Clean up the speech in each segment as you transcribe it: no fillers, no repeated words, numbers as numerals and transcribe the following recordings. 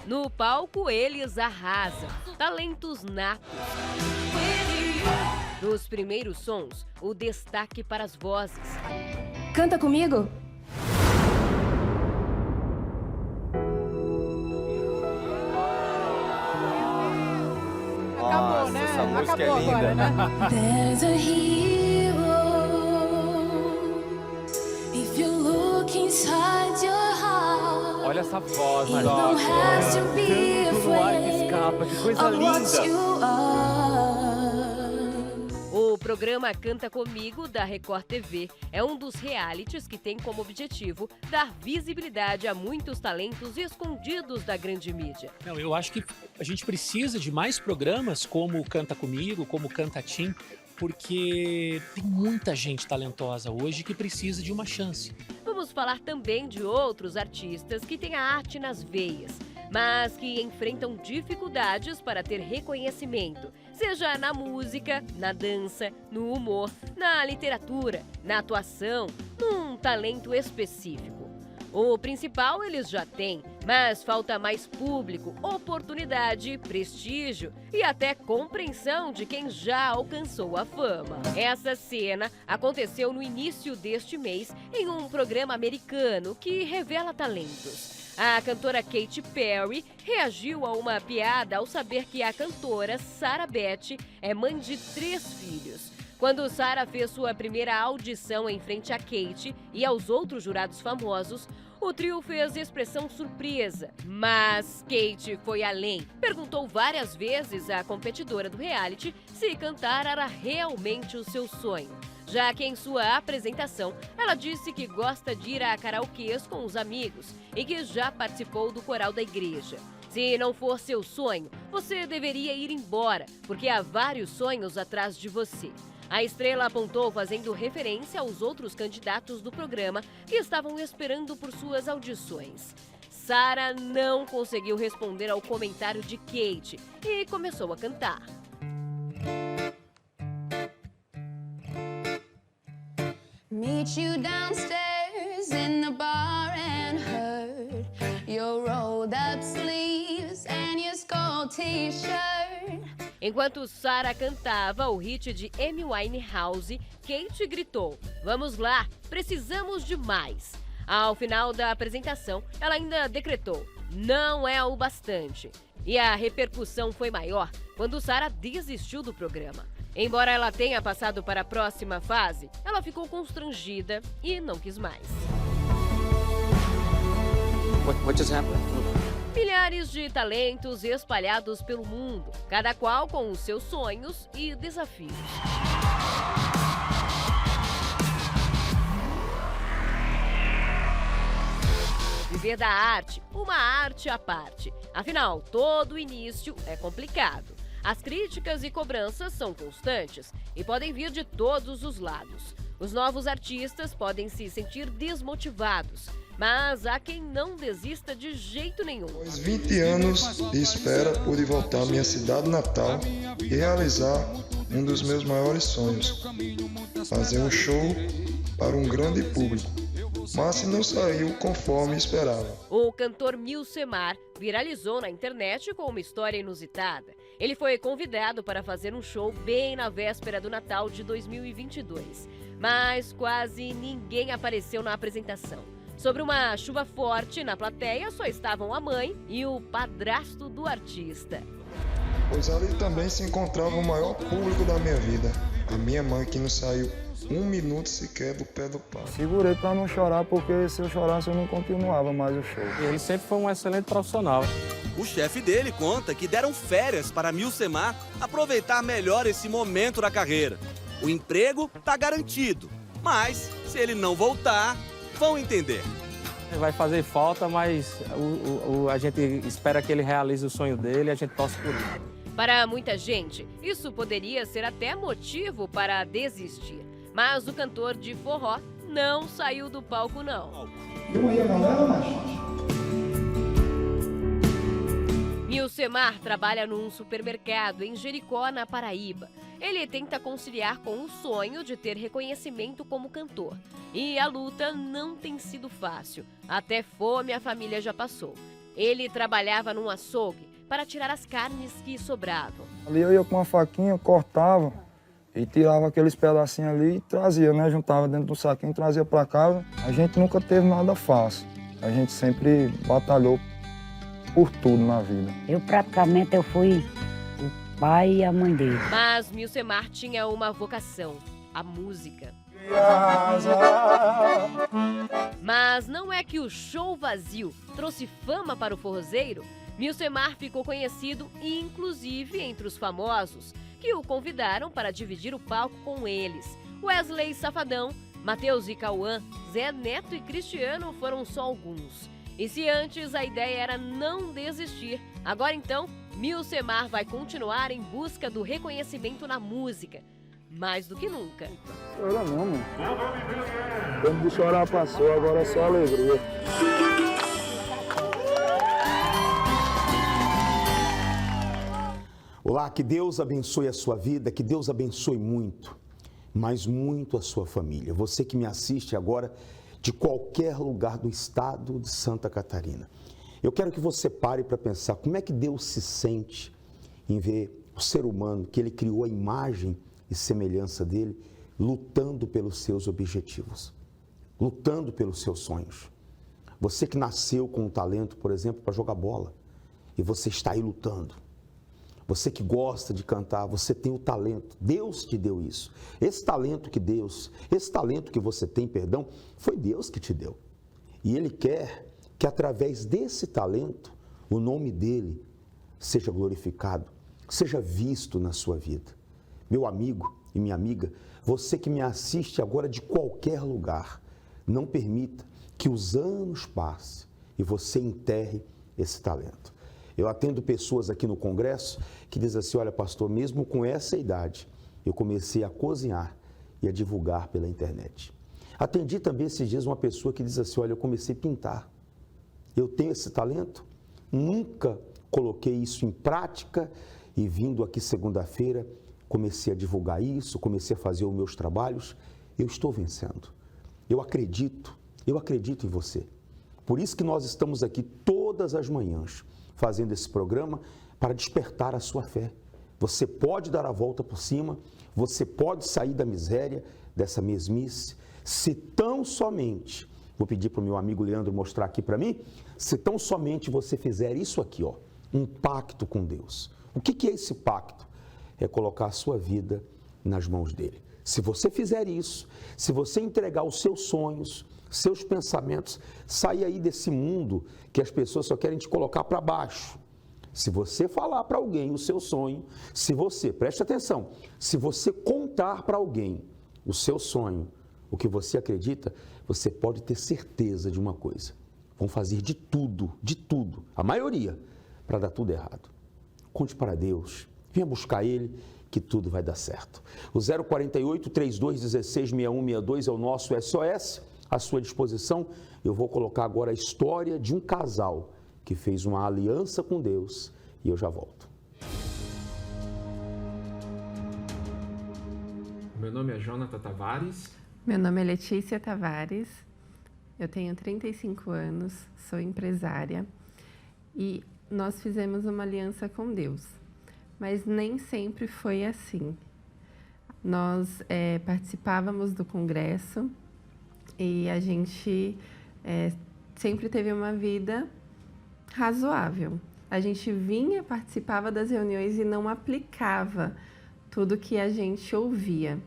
No palco, eles arrasam. Talentos natos. Nos primeiros sons, o destaque para as vozes. Canta comigo? Acabou, né? Essa música Acabou é linda. agora, né? There's a hero. If you look inside your heart. Olha essa voz, You don't have to be Canto no ar que afraid escapa, que coisa of what linda. you are. O programa Canta Comigo, da Record TV, é um dos realities que tem como objetivo dar visibilidade a muitos talentos escondidos da grande mídia. Não, eu acho que a gente precisa de mais programas como o Canta Comigo, como o Canta Team, porque tem muita gente talentosa hoje que precisa de uma chance. Vamos falar também de outros artistas que têm a arte nas veias, mas que enfrentam dificuldades para ter reconhecimento, seja na música, na dança, no humor, na literatura, na atuação, num talento específico. O principal eles já têm, mas falta mais público, oportunidade, prestígio e até compreensão de quem já alcançou a fama. Essa cena aconteceu no início deste mês em um programa americano que revela talentos. A cantora Katy Perry reagiu a uma piada ao saber que a cantora Sarah Beth é mãe de 3 filhos. Quando Sarah fez sua primeira audição em frente a Katy e aos outros jurados famosos, o trio fez expressão surpresa. Mas Katy foi além. Perguntou várias vezes à competidora do reality se cantar era realmente o seu sonho. Já que em sua apresentação, ela disse que gosta de ir a karaokês com os amigos e que já participou do coral da igreja. Se não for seu sonho, você deveria ir embora, porque há vários sonhos atrás de você. A estrela apontou fazendo referência aos outros candidatos do programa que estavam esperando por suas audições. Sarah não conseguiu responder ao comentário de Katy e começou a cantar. Meet you downstairs in the bar and heard your rolled up sleeves and your skull t-shirt. Enquanto Sarah cantava o hit de Amy Winehouse, Katy gritou: "Vamos lá, precisamos de mais." Ao final da apresentação, ela ainda decretou: "Não é o bastante." E a repercussão foi maior quando Sarah desistiu do programa. Embora ela tenha passado para a próxima fase, ela ficou constrangida e não quis mais. What just happened? Milhares de talentos espalhados pelo mundo, cada qual com os seus sonhos e desafios. Viver da arte, uma arte à parte. Afinal, todo início é complicado. As críticas e cobranças são constantes e podem vir de todos os lados. Os novos artistas podem se sentir desmotivados, mas há quem não desista de jeito nenhum. Após 20 anos de espera, pude voltar à minha cidade natal e realizar um dos meus maiores sonhos: fazer um show para um grande público, mas não saiu conforme esperava. O cantor Milcemar viralizou na internet com uma história inusitada. Ele foi convidado para fazer um show bem na véspera do Natal de 2022, mas quase ninguém apareceu na apresentação. Sobre uma chuva forte, na plateia só estavam a mãe e o padrasto do artista. Pois ali também se encontrava o maior público da minha vida, a minha mãe, que não saiu um minuto sequer do pé do palco. Segurei para não chorar, porque se eu chorasse eu não continuava mais o show. Ele sempre foi um excelente profissional. O chefe dele conta que deram férias para Milcemar aproveitar melhor esse momento da carreira. O emprego está garantido, mas se ele não voltar, vão entender. Vai fazer falta, mas a gente espera que ele realize o sonho dele e a gente torce por ele. Para muita gente, isso poderia ser até motivo para desistir. Mas o cantor de forró não saiu do palco, não. Milcemar trabalha num supermercado em Jericó, na Paraíba. Ele tenta conciliar com o sonho de ter reconhecimento como cantor. E a luta não tem sido fácil. Até fome a família já passou. Ele trabalhava num açougue para tirar as carnes que sobravam. Ali eu ia com uma faquinha, cortava e tirava aqueles pedacinhos ali e trazia, né? Juntava dentro do saquinho e trazia para casa. A gente nunca teve nada fácil. A gente sempre batalhou por tudo na vida. Eu praticamente fui o pai e a mãe dele. Mas Milcemar tinha uma vocação, a música. Mas não é que o show vazio trouxe fama para o forrozeiro? Milcemar ficou conhecido, inclusive entre os famosos, que o convidaram para dividir o palco com eles. Wesley Safadão, Matheus e Cauã, Zé Neto e Cristiano foram só alguns. E se antes a ideia era não desistir, agora então, Milcemar vai continuar em busca do reconhecimento na música. Mais do que nunca. Chora não, mano. O tempo de chorar passou, agora é só alegria. Olá, que Deus abençoe a sua vida, que Deus abençoe muito, mas muito a sua família. Você que me assiste agora de qualquer lugar do estado de Santa Catarina. Eu quero que você pare para pensar como é que Deus se sente em ver o ser humano que Ele criou a imagem e semelhança dele, lutando pelos seus objetivos, lutando pelos seus sonhos. Você que nasceu com um talento, por exemplo, para jogar bola, e você está aí lutando. Você que gosta de cantar, você tem o talento, Deus te deu isso. Esse talento que você tem, foi Deus que te deu. E Ele quer que através desse talento, o nome dele seja glorificado, seja visto na sua vida. Meu amigo e minha amiga, você que me assiste agora de qualquer lugar, não permita que os anos passem e você enterre esse talento. Eu atendo pessoas aqui no congresso que dizem assim, olha pastor, mesmo com essa idade, eu comecei a cozinhar e a divulgar pela internet. Atendi também esses dias uma pessoa que diz assim, olha, eu comecei a pintar. Eu tenho esse talento, nunca coloquei isso em prática e vindo aqui segunda-feira, comecei a divulgar isso, comecei a fazer os meus trabalhos, eu estou vencendo. Eu acredito em você. Por isso que nós estamos aqui todas as manhãs, fazendo esse programa para despertar a sua fé. Você pode dar a volta por cima, você pode sair da miséria, dessa mesmice, se tão somente, vou pedir para o meu amigo Leandro mostrar aqui para mim, se tão somente você fizer isso aqui, ó, um pacto com Deus. O que é esse pacto? É colocar a sua vida nas mãos dele. Se você fizer isso, se você entregar os seus sonhos, seus pensamentos, sair aí desse mundo que as pessoas só querem te colocar para baixo. Se você falar para alguém o seu sonho, se você, preste atenção, se você contar para alguém o seu sonho, o que você acredita, você pode ter certeza de uma coisa. Vão fazer de tudo, a maioria, para dar tudo errado. Conte para Deus. Venha buscar Ele, que tudo vai dar certo. O 048-3216-6162 é o nosso SOS, à sua disposição. Eu vou colocar agora a história de um casal que fez uma aliança com Deus e eu já volto. Meu nome é Jonathan Tavares. Meu nome é Letícia Tavares. Eu tenho 35 anos, sou empresária e nós fizemos uma aliança com Deus. Mas nem sempre foi assim. Nós participávamos do congresso e a gente sempre teve uma vida razoável. A gente vinha, participava das reuniões e não aplicava tudo que a gente ouvia.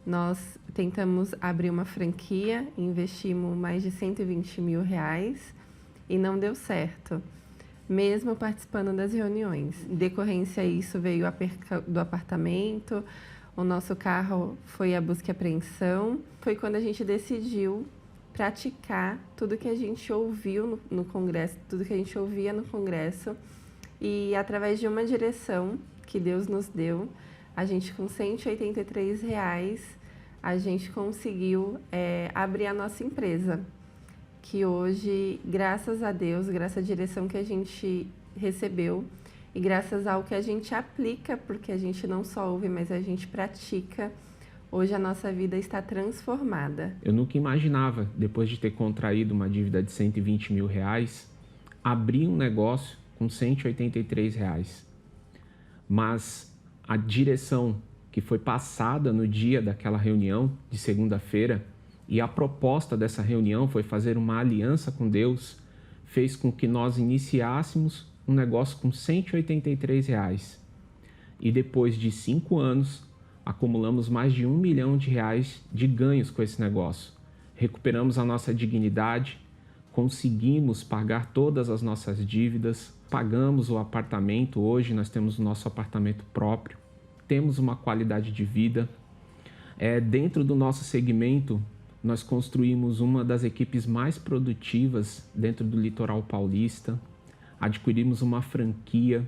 Nós tentamos abrir uma franquia, investimos mais de R$120 mil e não deu certo. Mesmo participando das reuniões. Em decorrência isso veio a perca do apartamento, o nosso carro foi a busca e apreensão. Foi quando a gente decidiu praticar tudo que a gente ouviu no congresso, tudo que a gente ouvia no congresso. E através de uma direção que Deus nos deu, a gente com R$183, a gente conseguiu abrir a nossa empresa. Que hoje, graças a Deus, graças à direção que a gente recebeu e graças ao que a gente aplica, porque a gente não só ouve, mas a gente pratica, hoje a nossa vida está transformada. Eu nunca imaginava, depois de ter contraído uma dívida de R$120 mil, abrir um negócio com R$183. Mas a direção que foi passada no dia daquela reunião de segunda-feira e a proposta dessa reunião foi fazer uma aliança com Deus, fez com que nós iniciássemos um negócio com R$183. E depois de 5 anos, acumulamos mais de R$1 milhão de ganhos com esse negócio. Recuperamos a nossa dignidade, conseguimos pagar todas as nossas dívidas, pagamos o apartamento, hoje nós temos o nosso apartamento próprio, temos uma qualidade de vida. Dentro do nosso segmento, nós construímos uma das equipes mais produtivas dentro do litoral paulista, adquirimos uma franquia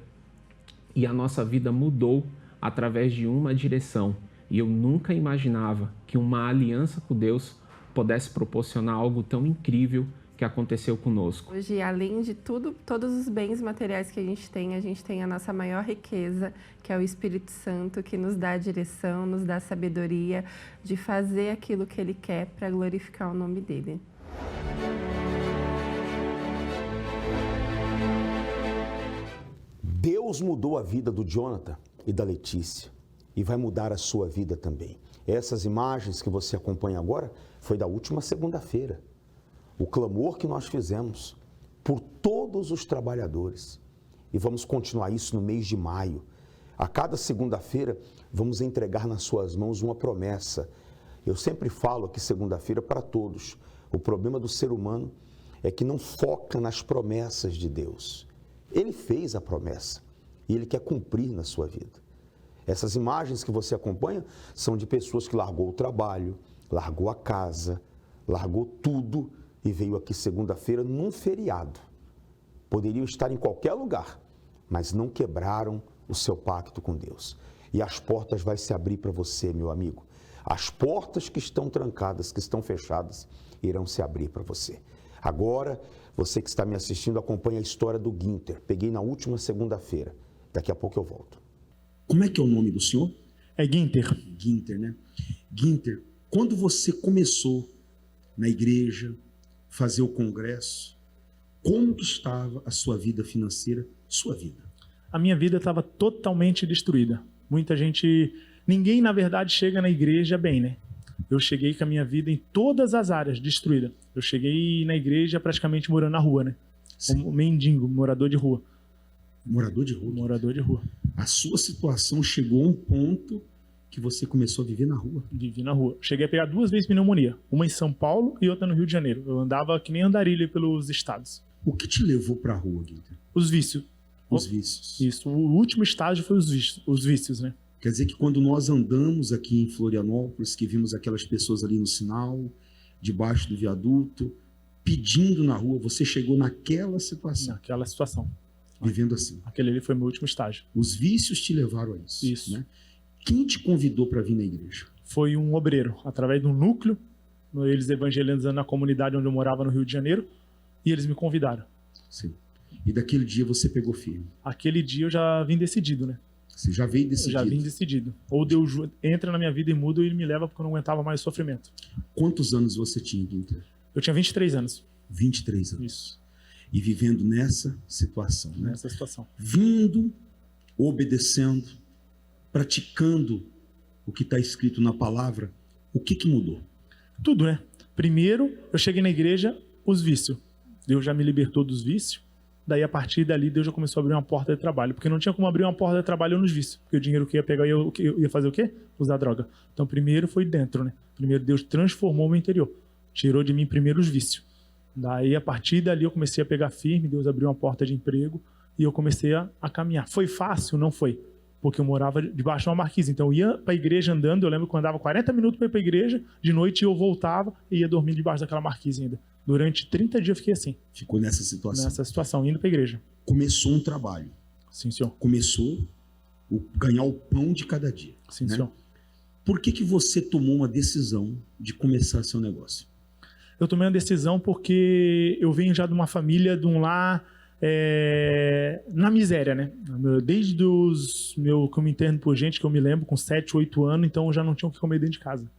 e a nossa vida mudou através de uma direção. E eu nunca imaginava que uma aliança com Deus pudesse proporcionar algo tão incrível que aconteceu conosco. Hoje, além de tudo, todos os bens materiais que a gente tem a nossa maior riqueza, que é o Espírito Santo, que nos dá a direção, nos dá a sabedoria de fazer aquilo que Ele quer para glorificar o nome dEle. Deus mudou a vida do Jonathan e da Letícia e vai mudar a sua vida também. Essas imagens que você acompanha agora foi da última segunda-feira. O clamor que nós fizemos por todos os trabalhadores. E vamos continuar isso no mês de maio. A cada segunda-feira vamos entregar nas suas mãos uma promessa. Eu sempre falo que segunda-feira é para todos. O problema do ser humano é que não foca nas promessas de Deus. Ele fez a promessa e Ele quer cumprir na sua vida. Essas imagens que você acompanha são de pessoas que largou o trabalho, largou a casa, largou tudo e veio aqui segunda-feira num feriado. Poderiam estar em qualquer lugar, mas não quebraram o seu pacto com Deus. E as portas vão se abrir para você, meu amigo. As portas que estão trancadas, que estão fechadas, irão se abrir para você. Agora, você que está me assistindo, acompanha a história do Guinter. Peguei na última segunda-feira. Daqui a pouco eu volto. Como é que é o nome do senhor? É Guinter. Guinter, né? Guinter, quando você começou na igreja, fazer o congresso, como que estava a sua vida financeira, sua vida? A minha vida estava totalmente destruída. Muita gente... Ninguém, na verdade, chega na igreja bem, né? Eu cheguei com a minha vida em todas as áreas destruída. Eu cheguei na igreja praticamente morando na rua, né? Como mendigo, morador de rua. Morador de rua? Morador de rua. A sua situação chegou a um ponto que você começou a viver na rua? Vivi na rua. Cheguei a pegar 2 vezes pneumonia. Uma em São Paulo e outra no Rio de Janeiro. Eu andava que nem andarilha pelos estados. O que te levou para a rua, Guinter? Os vícios. Os vícios. Isso. O último estágio foi os vícios, né? Quer dizer que quando nós andamos aqui em Florianópolis, que vimos aquelas pessoas ali no sinal, debaixo do viaduto, pedindo na rua, você chegou naquela situação? Naquela situação. Vivendo assim. Aquele ali foi meu último estágio. Os vícios te levaram a isso. Isso. Né? Quem te convidou para vir na igreja? Foi um obreiro, através de um núcleo, eles evangelizando na comunidade onde eu morava no Rio de Janeiro, e eles me convidaram. Sim. E daquele dia você pegou firme? Aquele dia eu já vim decidido, né? Você já veio decidido? Eu já vim decidido. Ou Deus entra na minha vida e muda e ele me leva porque eu não aguentava mais o sofrimento. Quantos anos você tinha, Guinter? Eu tinha 23 anos. 23 anos. Isso. E vivendo nessa situação, né? Nessa situação. Vindo, obedecendo, praticando o que está escrito na palavra, o que mudou? Tudo, né? Primeiro, eu cheguei na igreja, os vícios. Deus já me libertou dos vícios. Daí, a partir dali, Deus já começou a abrir uma porta de trabalho. Porque não tinha como abrir uma porta de trabalho nos vícios. Porque o dinheiro que ia pegar, eu ia fazer o quê? Usar droga. Então, primeiro foi dentro, né? Primeiro, Deus transformou o meu interior. Tirou de mim primeiro os vícios. Daí, a partir dali, eu comecei a pegar firme. Deus abriu uma porta de emprego. E eu comecei a caminhar. Foi fácil? Não foi. Porque eu morava debaixo de uma marquise. Então, eu ia para a igreja andando. Eu lembro que eu andava 40 minutos para ir para a igreja. De noite, eu voltava e ia dormir debaixo daquela marquise ainda. Durante 30 dias eu fiquei assim. Ficou nessa situação? Nessa situação, indo para a igreja. Começou um trabalho. Sim, senhor. Começou ganhar o pão de cada dia. Sim, né? senhor. Por que você tomou uma decisão de começar seu negócio? Eu tomei uma decisão porque eu venho já de uma família, de um lar na miséria, né? Desde que eu me interno por gente, que eu me lembro, com 7, 8 anos, então eu já não tinha o que comer dentro de casa.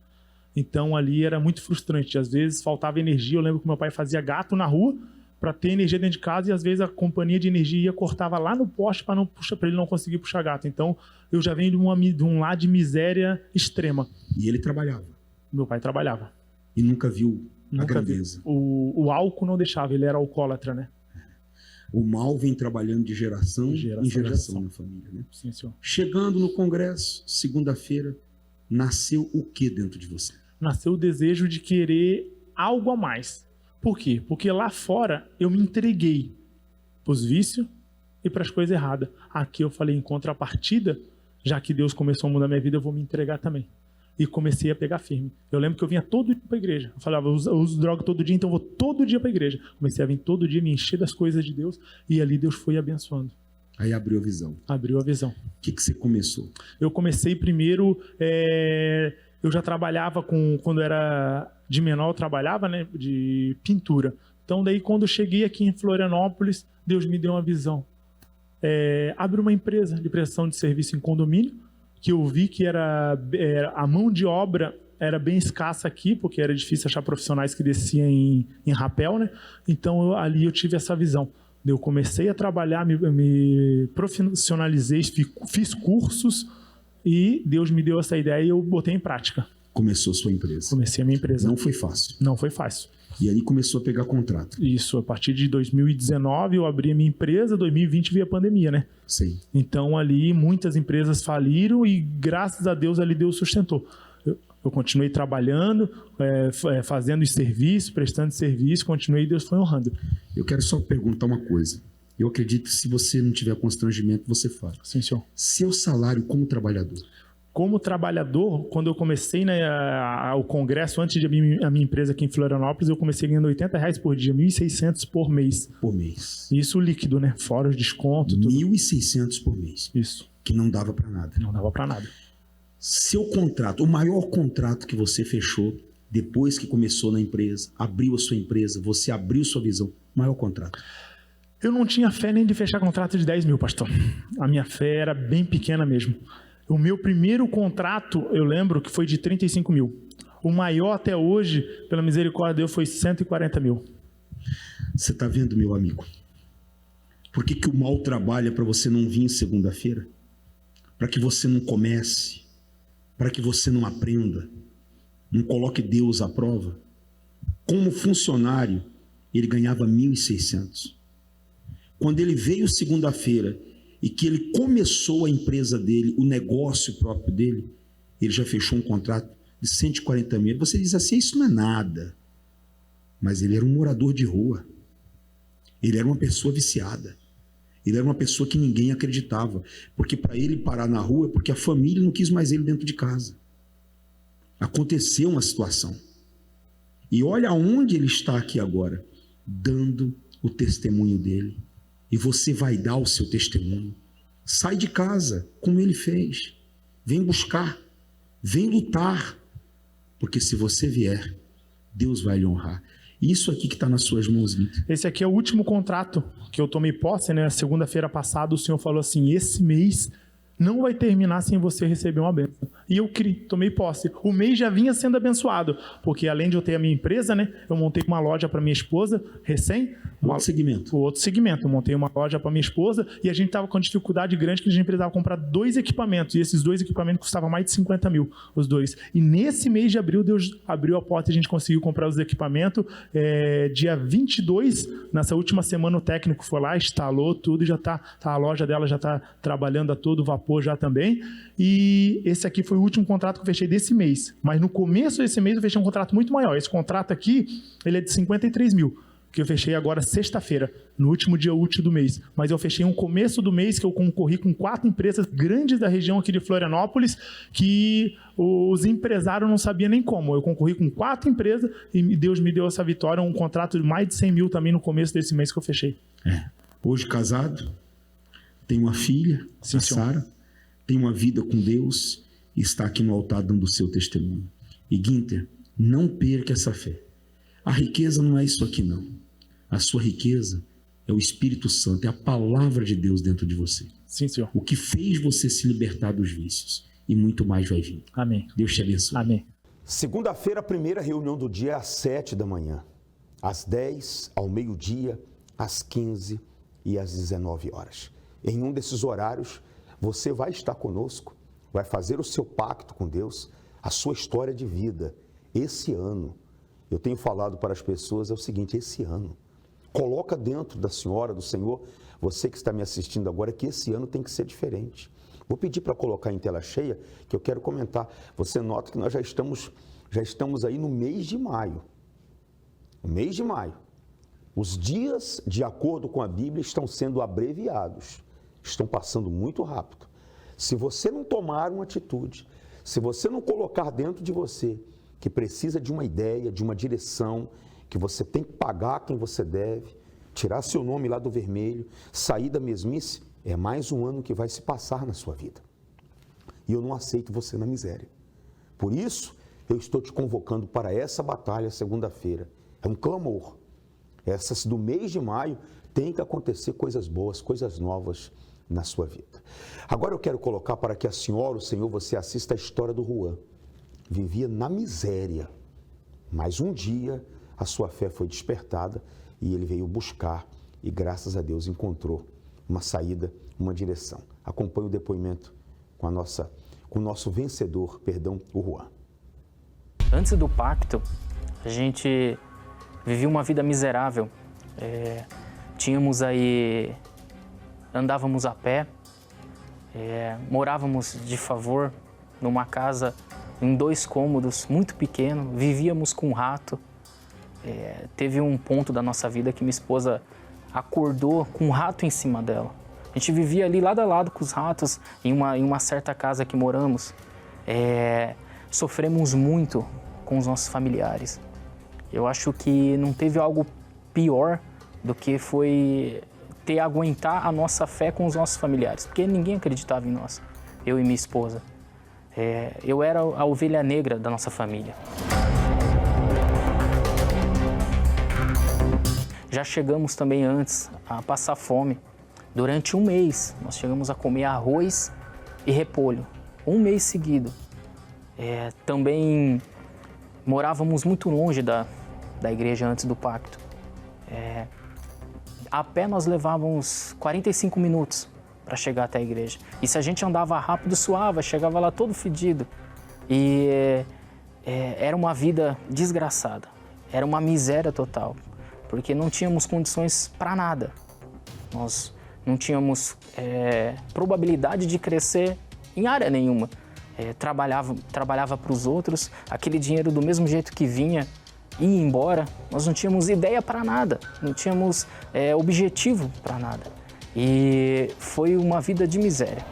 Então ali era muito frustrante. Às vezes faltava energia. Eu lembro que meu pai fazia gato na rua para ter energia dentro de casa, e às vezes a companhia de energia cortava lá no poste para ele não conseguir puxar gato. Então, eu já venho de um lado de miséria extrema. E ele trabalhava? Meu pai trabalhava. E nunca viu a grandeza? O álcool não deixava, ele era alcoólatra, né? O mal vem trabalhando de geração em geração na família, né? Sim, senhor. Chegando no congresso, segunda-feira, nasceu o que dentro de você? Nasceu o desejo de querer algo a mais. Por quê? Porque lá fora eu me entreguei para os vícios e para as coisas erradas. Aqui eu falei, em contrapartida, já que Deus começou a mudar minha vida, eu vou me entregar também. E comecei a pegar firme. Eu lembro que eu vinha todo dia para a igreja. Eu falava, eu uso droga todo dia, então eu vou todo dia para a igreja. Comecei a vir todo dia, me encher das coisas de Deus, e ali Deus foi abençoando. Aí abriu a visão. Abriu a visão. O que você começou? Eu comecei primeiro... eu já trabalhava quando era de menor, eu trabalhava, né, de pintura. Então, daí, quando eu cheguei aqui em Florianópolis, Deus me deu uma visão. Abre uma empresa de prestação de serviço em condomínio, que eu vi que a mão de obra era bem escassa aqui, porque era difícil achar profissionais que desciam em rapel, né? Então, ali eu tive essa visão. Eu comecei a trabalhar, me profissionalizei, fiz cursos, e Deus me deu essa ideia e eu botei em prática. Começou sua empresa? Comecei a minha empresa. Não foi fácil? Não foi fácil. E aí começou a pegar contrato? Isso, a partir de 2019 eu abri a minha empresa, 2020 veio a pandemia, né? Sim. Então ali muitas empresas faliram e graças a Deus ali Deus sustentou. Eu continuei trabalhando, fazendo serviço, prestando serviço, continuei e Deus foi honrando. Eu quero só perguntar uma coisa. Eu acredito que se você não tiver constrangimento, você fala. Sim, senhor. Seu salário como trabalhador? Como trabalhador, quando eu comecei o congresso, antes de abrir a minha empresa aqui em Florianópolis, eu comecei ganhando R$80 por dia, 1.600 por mês. Por mês. Isso líquido, né? Fora os descontos. 1.600 por mês. Isso. Que não dava para nada. Não dava para nada. Seu contrato, o maior contrato que você fechou depois que começou na empresa, abriu a sua empresa, você abriu sua visão, maior contrato? Eu não tinha fé nem de fechar contrato de 10 mil, pastor. A minha fé era bem pequena mesmo. O meu primeiro contrato, eu lembro que foi de 35 mil. O maior até hoje, pela misericórdia de Deus, foi 140 mil. Você está vendo, meu amigo? Por que o mal trabalha para você não vir segunda-feira? Para que você não comece, para que você não aprenda, não coloque Deus à prova. Como funcionário, ele ganhava 1.600. Quando ele veio segunda-feira e que ele começou a empresa dele, o negócio próprio dele, ele já fechou um contrato de 140 mil. Você diz assim, isso não é nada. Mas ele era um morador de rua. Ele era uma pessoa viciada. Ele era uma pessoa que ninguém acreditava. Porque para ele parar na rua é porque a família não quis mais ele dentro de casa. Aconteceu uma situação. E olha aonde ele está aqui agora, dando o testemunho dele. E você vai dar o seu testemunho. Sai de casa, como ele fez. Vem buscar, vem lutar. Porque se você vier, Deus vai lhe honrar. Isso aqui que está nas suas mãos, Vitor. Esse aqui é o último contrato que eu tomei posse, né? Segunda-feira passada o Senhor falou assim, esse mês não vai terminar sem você receber uma bênção. E eu tomei posse. O mês já vinha sendo abençoado, porque além de eu ter a minha empresa, né, eu montei uma loja para minha esposa, recém. Outro segmento. Outro segmento. Eu montei uma loja para minha esposa e a gente estava com dificuldade grande que a gente precisava comprar 2 equipamentos. E esses 2 equipamentos custavam mais de 50 mil, os 2. E nesse mês de abril, Deus abriu a porta e a gente conseguiu comprar os equipamentos. Dia 22, nessa última semana, o técnico foi lá, instalou tudo e já a loja dela já está trabalhando a todo vapor já também. E esse aqui foi o último contrato que eu fechei desse mês. Mas no começo desse mês eu fechei um contrato muito maior. Esse contrato aqui, ele é de 53 mil. Que eu fechei agora sexta-feira, no último dia útil do mês. Mas eu fechei um começo do mês que eu concorri com 4 empresas grandes da região aqui de Florianópolis, que os empresários não sabiam nem como. Eu concorri com 4 empresas e Deus me deu essa vitória, um contrato de mais de 100 mil também no começo desse mês que eu fechei. Hoje casado, tem uma filha, a Sara, tem uma vida com Deus e está aqui no altar dando o seu testemunho. E Guinter, não perca essa fé. A riqueza não é isso aqui não. A sua riqueza é o Espírito Santo, é a palavra de Deus dentro de você. Sim, Senhor. O que fez você se libertar dos vícios. E muito mais vai vir. Amém. Deus te abençoe. Amém. Segunda-feira, a primeira reunião do dia é às 7 da manhã. às 10, ao meio-dia, às 15 e às 19 horas. Em um desses horários, você vai estar conosco, vai fazer o seu pacto com Deus, a sua história de vida. Esse ano, eu tenho falado para as pessoas, é o seguinte, esse ano, coloca dentro da senhora, do Senhor, você que está me assistindo agora, que esse ano tem que ser diferente. Vou pedir para colocar em tela cheia, que eu quero comentar. Você nota que nós já estamos aí no mês de maio. No mês de maio. Os dias, de acordo com a Bíblia, estão sendo abreviados. Estão passando muito rápido. Se você não tomar uma atitude, se você não colocar dentro de você que precisa de uma ideia, de uma direção, que você tem que pagar quem você deve, tirar seu nome lá do vermelho, sair da mesmice, é mais um ano que vai se passar na sua vida. E eu não aceito você na miséria. Por isso, eu estou te convocando para essa batalha segunda-feira. É um clamor. Essas do mês de maio tem que acontecer coisas boas, coisas novas na sua vida. Agora eu quero colocar para que a senhora, o senhor, você assista a história do Juan. Vivia na miséria, mas um dia a sua fé foi despertada e ele veio buscar e graças a Deus encontrou uma saída, uma direção. Acompanhe o depoimento com o nosso vencedor, o Juan. Antes do pacto, a gente vivia uma vida miserável. Andávamos a pé, morávamos de favor numa casa em 2 cômodos, muito pequeno, vivíamos com um rato. Teve um ponto da nossa vida que minha esposa acordou com um rato em cima dela. A gente vivia ali lado a lado com os ratos em uma certa casa que moramos. Sofremos muito com os nossos familiares. Eu acho que não teve algo pior do que foi aguentar a nossa fé com os nossos familiares, porque ninguém acreditava em nós, eu e minha esposa. Eu era a ovelha negra da nossa família. Já chegamos também antes a passar fome. Durante um mês, nós chegamos a comer arroz e repolho, um mês seguido. Também morávamos muito longe da igreja antes do pacto. A pé nós levávamos 45 minutos para chegar até a igreja. E se a gente andava rápido, suava, chegava lá todo fedido. E era uma vida desgraçada, era uma miséria total, porque não tínhamos condições para nada. Nós não tínhamos probabilidade de crescer em área nenhuma. Trabalhava para os outros, aquele dinheiro do mesmo jeito que vinha, ia embora. Nós não tínhamos ideia para nada, não tínhamos objetivo para nada. E foi uma vida de miséria.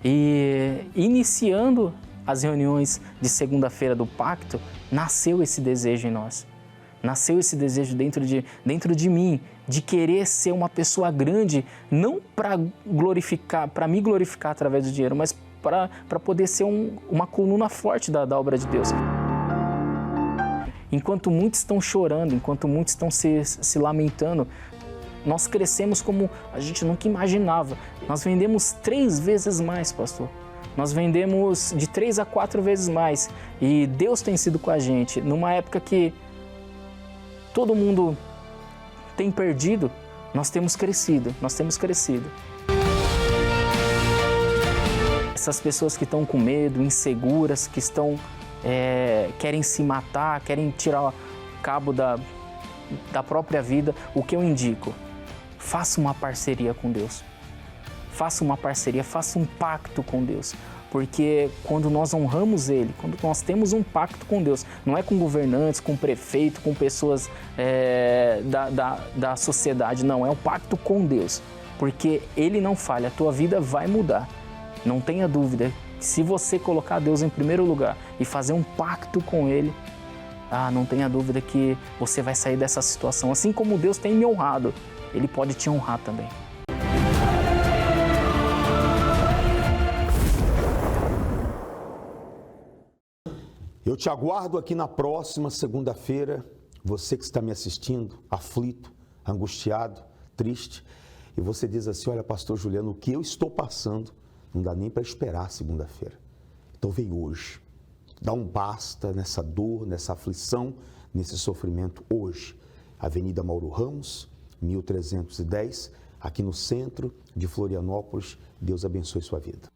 E iniciando as reuniões de segunda-feira do pacto, nasceu esse desejo em nós. Nasceu esse desejo dentro de mim, de querer ser uma pessoa grande, não para me glorificar através do dinheiro, mas para poder ser uma coluna forte da obra de Deus. Enquanto muitos estão chorando, enquanto muitos estão se lamentando, nós crescemos como a gente nunca imaginava. Nós vendemos 3 vezes mais, pastor. Nós vendemos de 3 a 4 vezes mais. E Deus tem sido com a gente. Numa época que todo mundo tem perdido, nós temos crescido. Essas pessoas que estão com medo, inseguras, que querem se matar, querem tirar o cabo da própria vida, o que eu indico? Faça uma parceria com Deus. Faça uma parceria, faça um pacto com Deus. Porque quando nós honramos Ele, quando nós temos um pacto com Deus, não é com governantes, com prefeito, com pessoas da sociedade, não, é um pacto com Deus. Porque Ele não falha, a tua vida vai mudar. Não tenha dúvida, se você colocar Deus em primeiro lugar e fazer um pacto com Ele, não tenha dúvida que você vai sair dessa situação. Assim como Deus tem me honrado, Ele pode te honrar também. Eu te aguardo aqui na próxima segunda-feira, você que está me assistindo, aflito, angustiado, triste, e você diz assim, olha, pastor Juliano, o que eu estou passando, não dá nem para esperar segunda-feira. Então vem hoje, dá um basta nessa dor, nessa aflição, nesse sofrimento hoje. Avenida Mauro Ramos, 1310, aqui no centro de Florianópolis. Deus abençoe sua vida.